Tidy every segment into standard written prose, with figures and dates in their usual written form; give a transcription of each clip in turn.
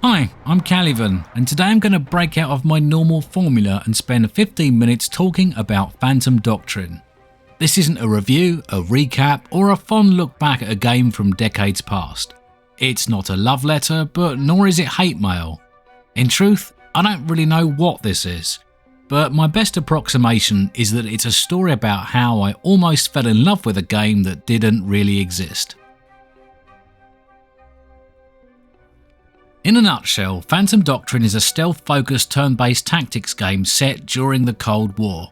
Hi, I'm Calivan, and today I'm going to break out of my normal formula and spend 15 minutes talking about Phantom Doctrine. This isn't a review, a recap, or a fond look back at a game from decades past. It's not a love letter, but nor is it hate mail. In truth, I don't really know what this is, but my best approximation is that it's a story about how I almost fell in love with a game that didn't really exist. In a nutshell, Phantom Doctrine is a stealth-focused turn-based tactics game set during the Cold War.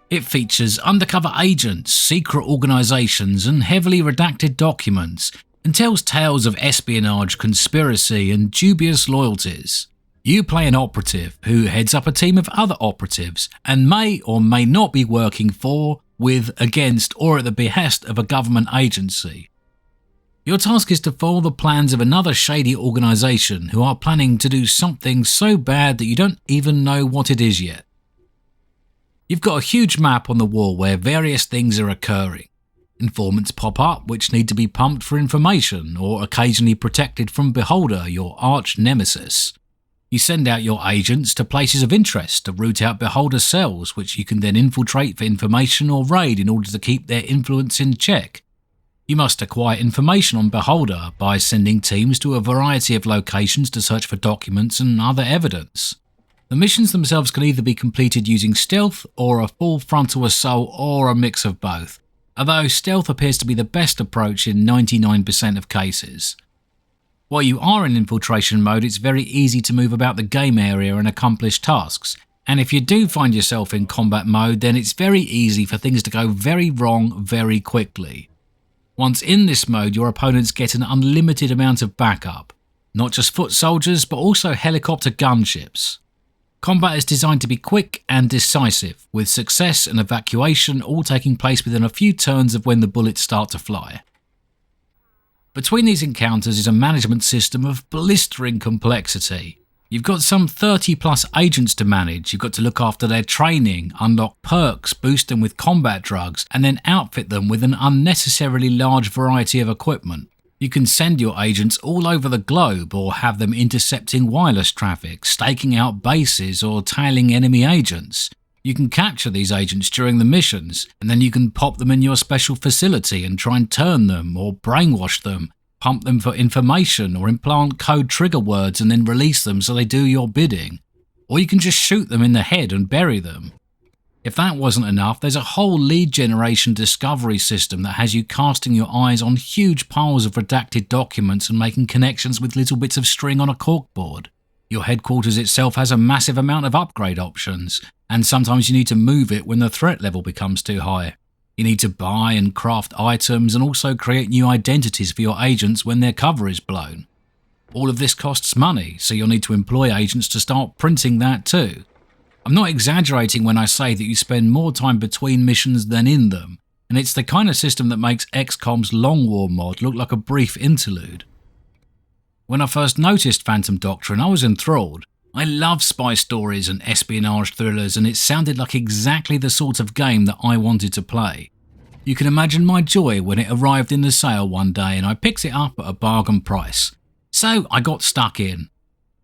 It features undercover agents, secret organisations and heavily redacted documents, and tells tales of espionage, conspiracy and dubious loyalties. You play an operative who heads up a team of other operatives and may or may not be working for, with, against or at the behest of a government agency. Your task is to foil the plans of another shady organisation who are planning to do something so bad that you don't even know what it is yet. You've got a huge map on the wall where various things are occurring. Informants pop up which need to be pumped for information or occasionally protected from Beholder, your arch nemesis. You send out your agents to places of interest to root out Beholder cells which you can then infiltrate for information or raid in order to keep their influence in check. You must acquire information on Beholder by sending teams to a variety of locations to search for documents and other evidence. The missions themselves can either be completed using stealth or a full frontal assault or a mix of both, although stealth appears to be the best approach in 99% of cases. While you are in infiltration mode, it's very easy to move about the game area and accomplish tasks, and if you do find yourself in combat mode, then it's very easy for things to go very wrong very quickly. Once in this mode, your opponents get an unlimited amount of backup, not just foot soldiers but also helicopter gunships. Combat is designed to be quick and decisive, with success and evacuation all taking place within a few turns of when the bullets start to fly. Between these encounters is a management system of blistering complexity. You've got some 30 plus agents to manage, you've got to look after their training, unlock perks, boost them with combat drugs, and then outfit them with an unnecessarily large variety of equipment. You can send your agents all over the globe or have them intercepting wireless traffic, staking out bases or tailing enemy agents. You can capture these agents during the missions, and then you can pop them in your special facility and try and turn them or brainwash them, pump them for information or implant code trigger words and then release them so they do your bidding. Or you can just shoot them in the head and bury them. If that wasn't enough, there's a whole lead generation discovery system that has you casting your eyes on huge piles of redacted documents and making connections with little bits of string on a corkboard. Your headquarters itself has a massive amount of upgrade options, and sometimes you need to move it when the threat level becomes too high. You need to buy and craft items and also create new identities for your agents when their cover is blown. All of this costs money, so you'll need to employ agents to start printing that too. I'm not exaggerating when I say that you spend more time between missions than in them, and it's the kind of system that makes XCOM's Long War mod look like a brief interlude. When I first noticed Phantom Doctrine, I was enthralled. I love spy stories and espionage thrillers, and it sounded like exactly the sort of game that I wanted to play. You can imagine my joy when it arrived in the sale one day and I picked it up at a bargain price. So I got stuck in.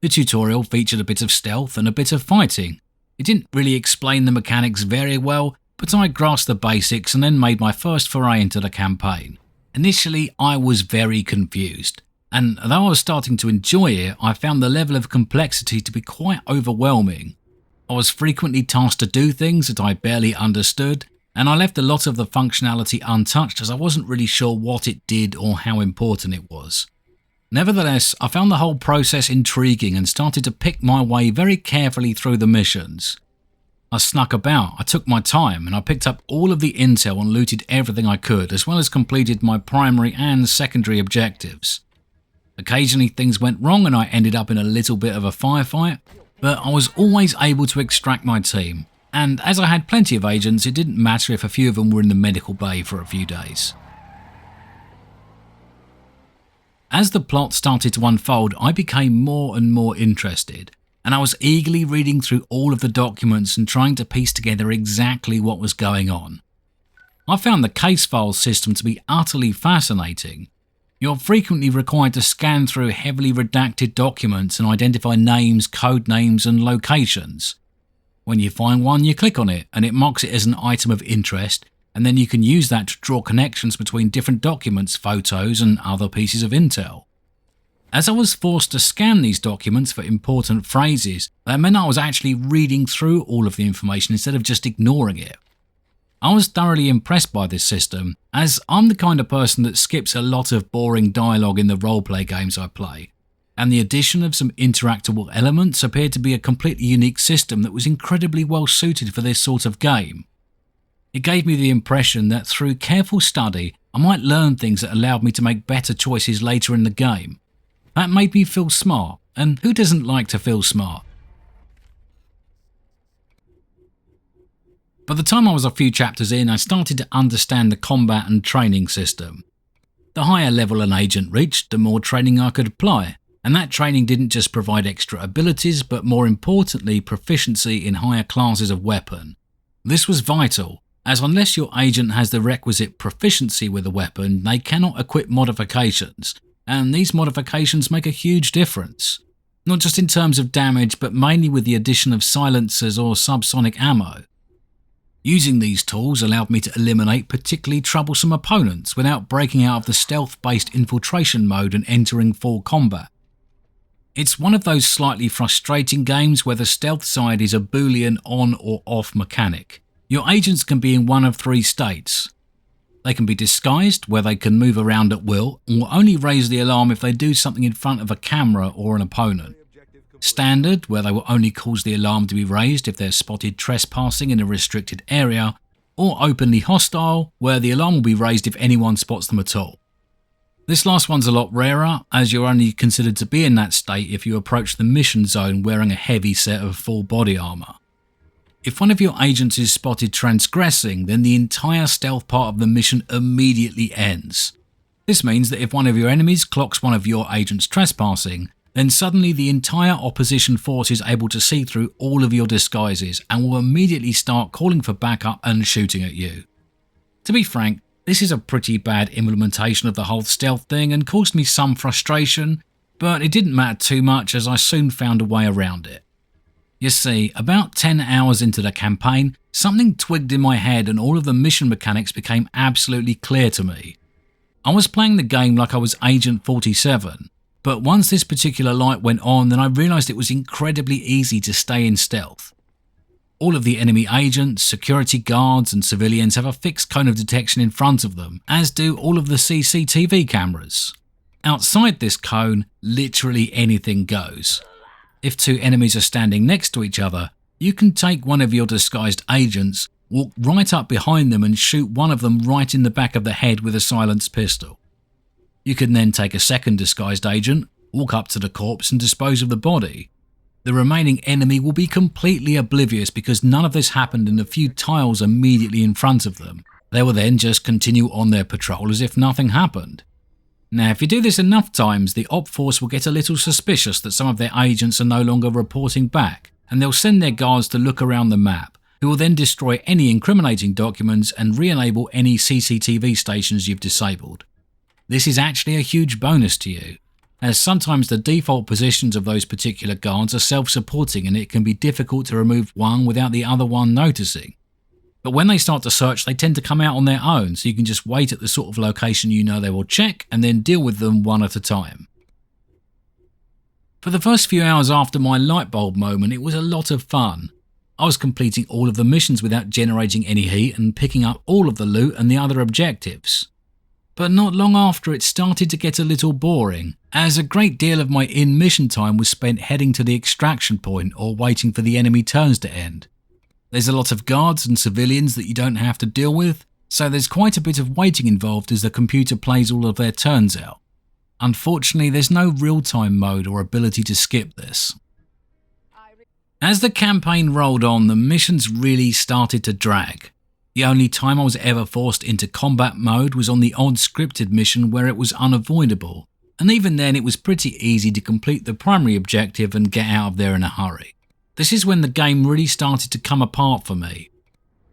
The tutorial featured a bit of stealth and a bit of fighting. It didn't really explain the mechanics very well, but I grasped the basics and then made my first foray into the campaign. Initially, I was very confused. And though I was starting to enjoy it, I found the level of complexity to be quite overwhelming. I was frequently tasked to do things that I barely understood, and I left a lot of the functionality untouched as I wasn't really sure what it did or how important it was. Nevertheless, I found the whole process intriguing and started to pick my way very carefully through the missions. I snuck about, I took my time, and I picked up all of the intel and looted everything I could, as well as completed my primary and secondary objectives. Occasionally things went wrong and I ended up in a little bit of a firefight, but I was always able to extract my team, and as I had plenty of agents, it didn't matter if a few of them were in the medical bay for a few days. As the plot started to unfold, I became more and more interested, and I was eagerly reading through all of the documents and trying to piece together exactly what was going on. I found the case file system to be utterly fascinating. You're frequently required to scan through heavily redacted documents and identify names, code names, and locations. When you find one, you click on it, and it marks it as an item of interest, and then you can use that to draw connections between different documents, photos, and other pieces of intel. As I was forced to scan these documents for important phrases, that meant I was actually reading through all of the information instead of just ignoring it. I was thoroughly impressed by this system, as I'm the kind of person that skips a lot of boring dialogue in the roleplay games I play, and the addition of some interactable elements appeared to be a completely unique system that was incredibly well suited for this sort of game. It gave me the impression that through careful study, I might learn things that allowed me to make better choices later in the game. That made me feel smart, and who doesn't like to feel smart? By the time I was a few chapters in, I started to understand the combat and training system. The higher level an agent reached, the more training I could apply, and that training didn't just provide extra abilities, but more importantly, proficiency in higher classes of weapon. This was vital, as unless your agent has the requisite proficiency with a weapon, they cannot equip modifications, and these modifications make a huge difference. Not just in terms of damage, but mainly with the addition of silencers or subsonic ammo. Using these tools allowed me to eliminate particularly troublesome opponents without breaking out of the stealth-based infiltration mode and entering full combat. It's one of those slightly frustrating games where the stealth side is a Boolean on or off mechanic. Your agents can be in one of three states. They can be disguised, where they can move around at will, and will only raise the alarm if they do something in front of a camera or an opponent. Standard, where they will only cause the alarm to be raised if they're spotted trespassing in a restricted area, or openly hostile, where the alarm will be raised if anyone spots them at all. This last one's a lot rarer, as you're only considered to be in that state if you approach the mission zone wearing a heavy set of full body armor. If one of your agents is spotted transgressing, then the entire stealth part of the mission immediately ends. This means that if one of your enemies clocks one of your agents trespassing, then suddenly the entire opposition force is able to see through all of your disguises and will immediately start calling for backup and shooting at you. To be frank, this is a pretty bad implementation of the whole stealth thing and caused me some frustration, but it didn't matter too much as I soon found a way around it. You see, about 10 hours into the campaign, something twigged in my head and all of the mission mechanics became absolutely clear to me. I was playing the game like I was Agent 47, but once this particular light went on, then I realised it was incredibly easy to stay in stealth. All of the enemy agents, security guards and civilians have a fixed cone of detection in front of them, as do all of the CCTV cameras. Outside this cone, literally anything goes. If two enemies are standing next to each other, you can take one of your disguised agents, walk right up behind them and shoot one of them right in the back of the head with a silenced pistol. You can then take a second disguised agent, walk up to the corpse and dispose of the body. The remaining enemy will be completely oblivious because none of this happened in the few tiles immediately in front of them. They will then just continue on their patrol as if nothing happened. Now, if you do this enough times, the op force will get a little suspicious that some of their agents are no longer reporting back, and they'll send their guards to look around the map, who will then destroy any incriminating documents and re-enable any CCTV stations you've disabled. This is actually a huge bonus to you, as sometimes the default positions of those particular guards are self-supporting and it can be difficult to remove one without the other one noticing. But when they start to search, they tend to come out on their own, so you can just wait at the sort of location you know they will check and then deal with them one at a time. For the first few hours after my light bulb moment, it was a lot of fun. I was completing all of the missions without generating any heat and picking up all of the loot and the other objectives. But not long after, it started to get a little boring, as a great deal of my in-mission time was spent heading to the extraction point or waiting for the enemy turns to end. There's a lot of guards and civilians that you don't have to deal with, so there's quite a bit of waiting involved as the computer plays all of their turns out. Unfortunately, there's no real-time mode or ability to skip this. As the campaign rolled on, the missions really started to drag. The only time I was ever forced into combat mode was on the odd scripted mission where it was unavoidable, and even then it was pretty easy to complete the primary objective and get out of there in a hurry. This is when the game really started to come apart for me.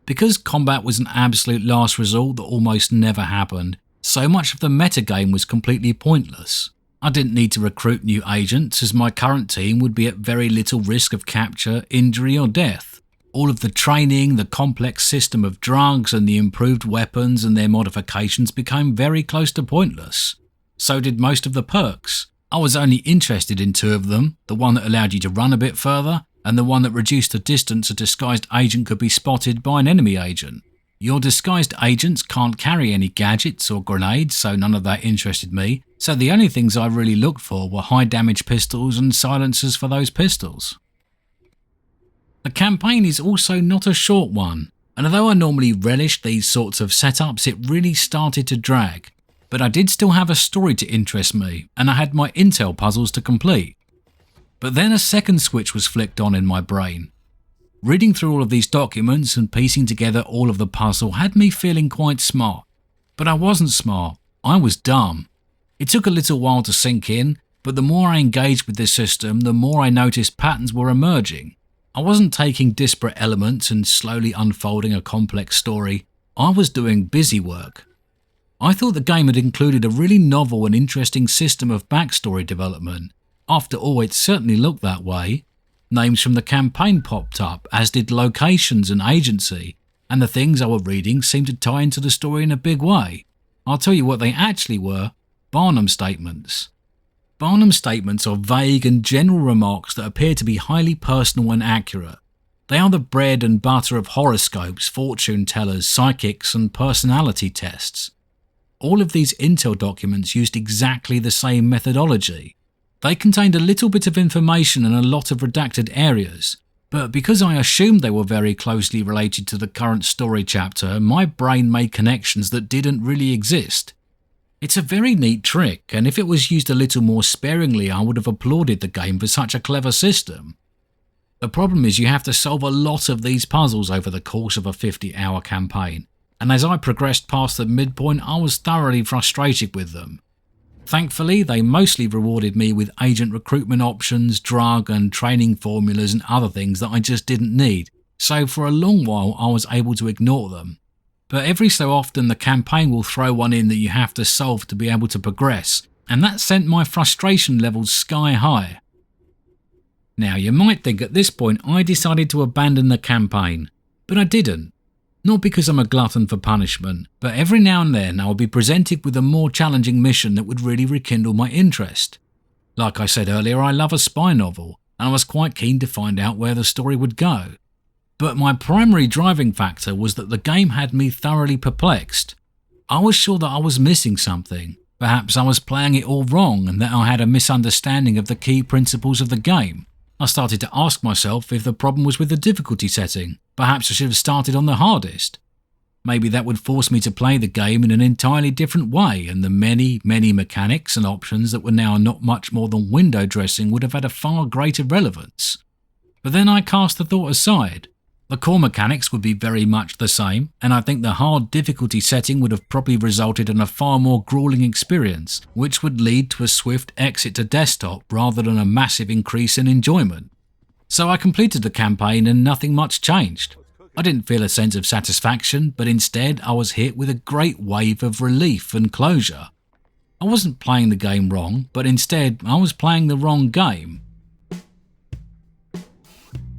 Because combat was an absolute last resort that almost never happened, so much of the metagame was completely pointless. I didn't need to recruit new agents, as my current team would be at very little risk of capture, injury or death. All of the training, the complex system of drugs and the improved weapons and their modifications became very close to pointless. So did most of the perks. I was only interested in two of them, the one that allowed you to run a bit further and the one that reduced the distance a disguised agent could be spotted by an enemy agent. Your disguised agents can't carry any gadgets or grenades, so none of that interested me, so the only things I really looked for were high damage pistols and silencers for those pistols. The campaign is also not a short one, and although I normally relish these sorts of setups, it really started to drag. But I did still have a story to interest me, and I had my intel puzzles to complete. But then a second switch was flicked on in my brain. Reading through all of these documents and piecing together all of the puzzle had me feeling quite smart. But I wasn't smart, I was dumb. It took a little while to sink in, but the more I engaged with this system, the more I noticed patterns were emerging. I wasn't taking disparate elements and slowly unfolding a complex story, I was doing busy work. I thought the game had included a really novel and interesting system of backstory development. After all, it certainly looked that way. Names from the campaign popped up, as did locations and agency, and the things I was reading seemed to tie into the story in a big way. I'll tell you what they actually were: Barnum statements. Barnum statements are vague and general remarks that appear to be highly personal and accurate. They are the bread and butter of horoscopes, fortune tellers, psychics, and personality tests. All of these intel documents used exactly the same methodology. They contained a little bit of information and a lot of redacted areas, but because I assumed they were very closely related to the current story chapter, my brain made connections that didn't really exist. It's a very neat trick, and if it was used a little more sparingly, I would have applauded the game for such a clever system. The problem is you have to solve a lot of these puzzles over the course of a 50-hour campaign, and as I progressed past the midpoint, I was thoroughly frustrated with them. Thankfully, they mostly rewarded me with agent recruitment options, drug and training formulas and other things that I just didn't need, so for a long while I was able to ignore them. But every so often the campaign will throw one in that you have to solve to be able to progress, and that sent my frustration levels sky high. Now you might think at this point I decided to abandon the campaign, but I didn't. Not because I'm a glutton for punishment, but every now and then I will be presented with a more challenging mission that would really rekindle my interest. Like I said earlier, I love a spy novel, and I was quite keen to find out where the story would go. But my primary driving factor was that the game had me thoroughly perplexed. I was sure that I was missing something. Perhaps I was playing it all wrong and that I had a misunderstanding of the key principles of the game. I started to ask myself if the problem was with the difficulty setting. Perhaps I should have started on the hardest. Maybe that would force me to play the game in an entirely different way, and the many mechanics and options that were now not much more than window dressing would have had a far greater relevance. But then I cast the thought aside. The core mechanics would be very much the same, and I think the hard difficulty setting would have probably resulted in a far more grueling experience, which would lead to a swift exit to desktop rather than a massive increase in enjoyment. So I completed the campaign and nothing much changed. I didn't feel a sense of satisfaction, but instead I was hit with a great wave of relief and closure. I wasn't playing the game wrong, but instead I was playing the wrong game.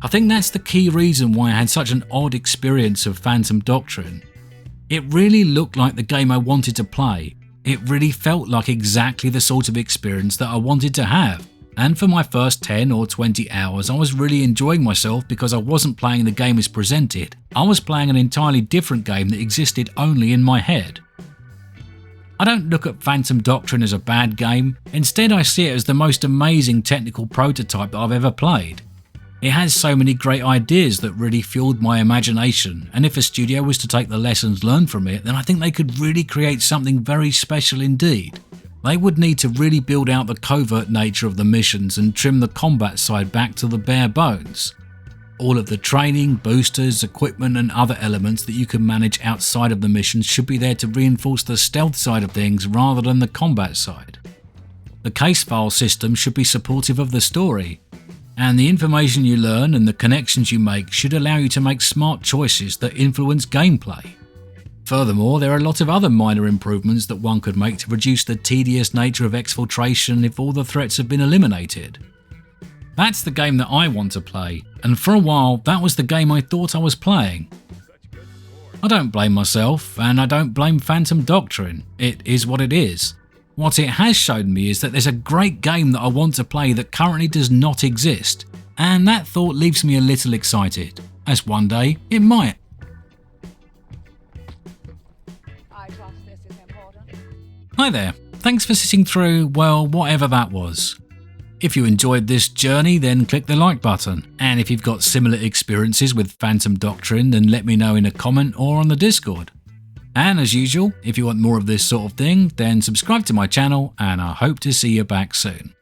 I think that's the key reason why I had such an odd experience of Phantom Doctrine. It really looked like the game I wanted to play. It really felt like exactly the sort of experience that I wanted to have. And for my first 10 or 20 hours, I was really enjoying myself because I wasn't playing the game as presented. I was playing an entirely different game that existed only in my head. I don't look at Phantom Doctrine as a bad game. Instead, I see it as the most amazing technical prototype that I've ever played. It has so many great ideas that really fueled my imagination, and if a studio was to take the lessons learned from it, then I think they could really create something very special indeed. They would need to really build out the covert nature of the missions and trim the combat side back to the bare bones. All of the training, boosters, equipment and other elements that you can manage outside of the missions should be there to reinforce the stealth side of things rather than the combat side. The case file system should be supportive of the story, and the information you learn and the connections you make should allow you to make smart choices that influence gameplay. Furthermore, there are a lot of other minor improvements that one could make to reduce the tedious nature of exfiltration if all the threats have been eliminated. That's the game that I want to play, and for a while that was the game I thought I was playing. I don't blame myself, and I don't blame Phantom Doctrine. It is what it is. What it has shown me is that there's a great game that I want to play that currently does not exist, and that thought leaves me a little excited, as one day it might. Hi there, thanks for sitting through, well, whatever that was. If you enjoyed this journey, then click the like button, and if you've got similar experiences with Phantom Doctrine, then let me know in a comment or on the Discord. And as usual, if you want more of this sort of thing, then subscribe to my channel, and I hope to see you back soon.